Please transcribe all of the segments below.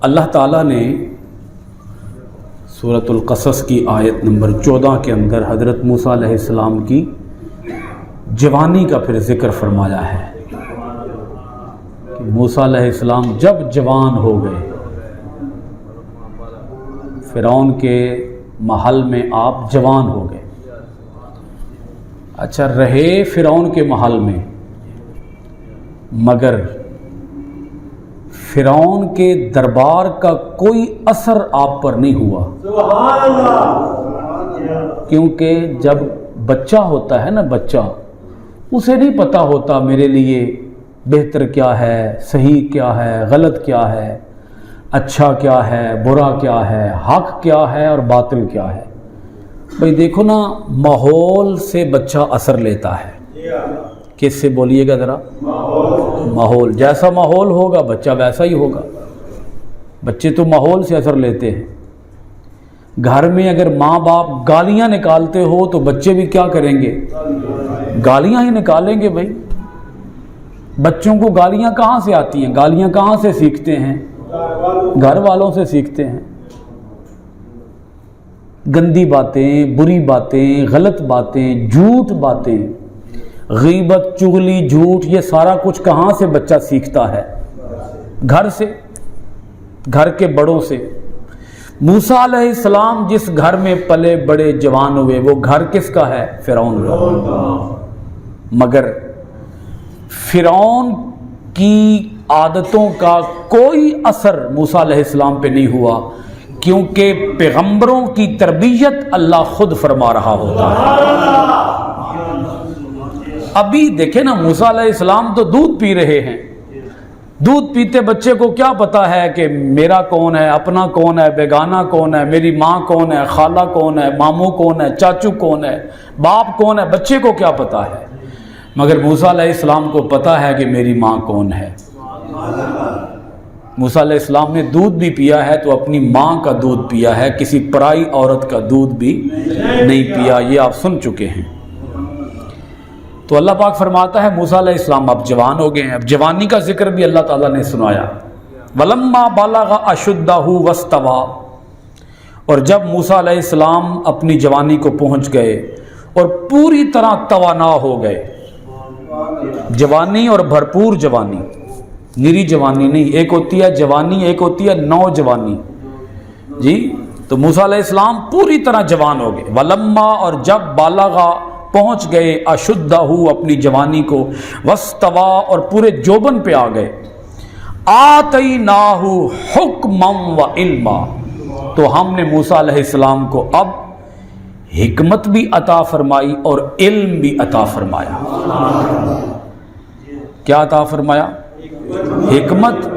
اللہ تعالیٰ نے سورۃ القصص کی آیت نمبر 14 کے اندر حضرت موسیٰ علیہ السلام کی جوانی کا پھر ذکر فرمایا ہے کہ موسیٰ علیہ السلام جب جوان ہو گئے، فرعون کے محل میں آپ جوان ہو گئے۔ اچھا، رہے فرعون کے محل میں، مگر فرعون کے دربار کا کوئی اثر آپ پر نہیں ہوا، کیونکہ جب بچہ ہوتا ہے نا، بچہ اسے نہیں پتہ ہوتا میرے لیے بہتر کیا ہے، صحیح کیا ہے، غلط کیا ہے، اچھا کیا ہے، برا کیا ہے، حق کیا ہے اور باطل کیا ہے۔ بھئی دیکھو نا، ماحول سے بچہ اثر لیتا ہے۔ کس سے بولیے گا ذرا؟ ماحول۔ جیسا ماحول ہوگا بچہ ویسا ہی ہوگا۔ بچے تو ماحول سے اثر لیتے ہیں۔ گھر میں اگر ماں باپ گالیاں نکالتے ہو تو بچے بھی کیا کریں گے؟ گالیاں ہی نکالیں گے۔ بھائی بچوں کو گالیاں کہاں سے آتی ہیں؟ گالیاں کہاں سے سیکھتے ہیں؟ گھر والوں سے سیکھتے ہیں۔ گندی باتیں، بری باتیں، غلط باتیں، جھوٹ باتیں، غیبت، چغلی، جھوٹ، یہ سارا کچھ کہاں سے بچہ سیکھتا ہے؟ گھر سے، گھر کے بڑوں سے۔ موسیٰ علیہ السلام جس گھر میں پلے بڑے جوان ہوئے، وہ گھر کس کا ہے؟ فرعون کا۔ مگر فرعون کی عادتوں کا کوئی اثر موسیٰ علیہ السلام پہ نہیں ہوا، کیونکہ پیغمبروں کی تربیت اللہ خود فرما رہا ہوتا ہے۔ ابھی دیکھیں نا، موسیٰ علیہ السلام تو دودھ پی رہے ہیں۔ دودھ پیتے بچے کو کیا پتا ہے کہ میرا کون ہے، اپنا کون ہے، بیگانہ کون ہے، میری ماں کون ہے، خالہ کون ہے، ماموں کون ہے، چاچو کون ہے، باپ کون ہے؟ بچے کو کیا پتا ہے؟ مگر موسیٰ علیہ السلام کو پتا ہے کہ میری ماں کون ہے۔ موسیٰ علیہ السلام نے دودھ بھی پیا ہے تو اپنی ماں کا دودھ پیا ہے، کسی پرائی عورت کا دودھ بھی نہیں پیا۔ یہ آپ سن چکے ہیں۔ تو اللہ پاک فرماتا ہے موسیٰ علیہ السلام اب جوان ہو گئے ہیں۔ اب جوانی کا ذکر بھی اللہ تعالیٰ نے سنایا۔ وَلَمَّا بَلَغَ أَشُدَّهُ وَاسْتَوَىٰ، اور جب موسیٰ علیہ السلام اپنی جوانی کو پہنچ گئے اور پوری طرح توانا ہو گئے۔ جوانی اور بھرپور جوانی، نری جوانی نہیں، ایک ہوتی ہے جوانی، ایک ہوتی ہے نوجوانی۔ جی، تو موسیٰ علیہ السلام پوری طرح جوان ہو گئے۔ وَلَمَّا، اور جب بالغا پہنچ گئے، اشدہ اپنی جوانی کو، وستوا اور پورے جوبن پہ آ گئے، آتیناہ حکما و علما، تو ہم نے موسیٰ علیہ السلام کو اب حکمت بھی عطا فرمائی اور علم بھی عطا فرمایا۔ کیا عطا فرمایا؟ حکمت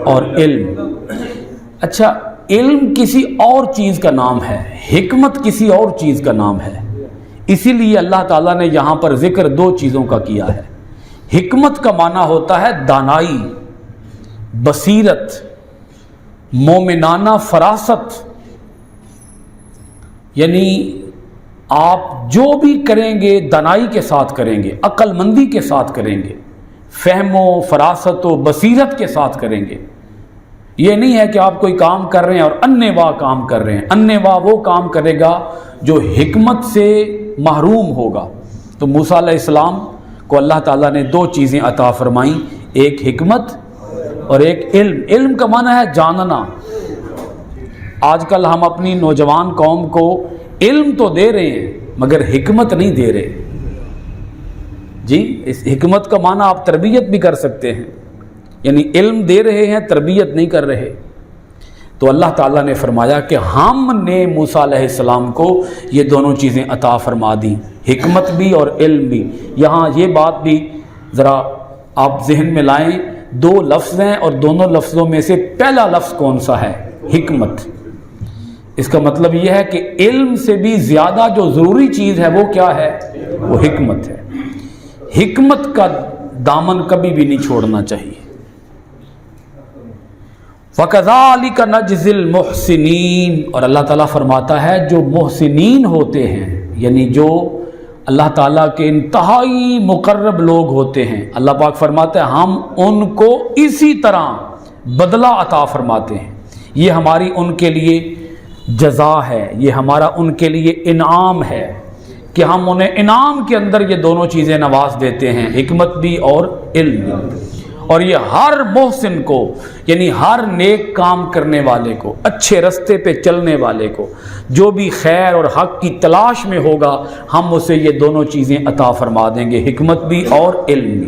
اور علم۔ اچھا، علم کسی اور چیز کا نام ہے، حکمت کسی اور چیز کا نام ہے۔ اسی لیے اللہ تعالیٰ نے یہاں پر ذکر دو چیزوں کا کیا ہے۔ حکمت کا معنی ہوتا ہے دانائی، بصیرت، مومنانہ فراست، یعنی آپ جو بھی کریں گے دانائی کے ساتھ کریں گے، عقل مندی کے ساتھ کریں گے، فہم و فراست و بصیرت کے ساتھ کریں گے۔ یہ نہیں ہے کہ آپ کوئی کام کر رہے ہیں اور انے واہ کام کر رہے ہیں۔ انے واہ وہ کام کرے گا جو حکمت سے محروم ہوگا۔ تو موسیٰ علیہ السلام کو اللہ تعالیٰ نے دو چیزیں عطا فرمائیں، ایک حکمت اور ایک علم۔ علم کا معنی ہے جاننا۔ آج کل ہم اپنی نوجوان قوم کو علم تو دے رہے ہیں مگر حکمت نہیں دے رہے۔ جی، اس حکمت کا معنی آپ تربیت بھی کر سکتے ہیں، یعنی علم دے رہے ہیں، تربیت نہیں کر رہے۔ تو اللہ تعالیٰ نے فرمایا کہ ہم نے موسیٰ علیہ السلام کو یہ دونوں چیزیں عطا فرما دیں، حکمت بھی اور علم بھی۔ یہاں یہ بات بھی ذرا آپ ذہن میں لائیں، دو لفظ ہیں اور دونوں لفظوں میں سے پہلا لفظ کون سا ہے؟ حکمت۔ اس کا مطلب یہ ہے کہ علم سے بھی زیادہ جو ضروری چیز ہے وہ کیا ہے؟ وہ حکمت ہے۔ حکمت کا دامن کبھی بھی نہیں چھوڑنا چاہیے۔ وَكَذَلِكَ نَجْزِي الْمُحْسِنِينَ، اور اللہ تعالیٰ فرماتا ہے جو محسنین ہوتے ہیں، یعنی جو اللہ تعالیٰ کے انتہائی مقرب لوگ ہوتے ہیں، اللہ پاک فرماتا ہے ہم ان کو اسی طرح بدلہ عطا فرماتے ہیں، یہ ہماری ان کے لیے جزا ہے، یہ ہمارا ان کے لیے انعام ہے کہ ہم انہیں انعام کے اندر یہ دونوں چیزیں نواز دیتے ہیں، حکمت بھی اور علم بھی۔ اور یہ ہر محسن کو، یعنی ہر نیک کام کرنے والے کو، اچھے رستے پہ چلنے والے کو، جو بھی خیر اور حق کی تلاش میں ہوگا، ہم اسے یہ دونوں چیزیں عطا فرما دیں گے، حکمت بھی اور علم بھی۔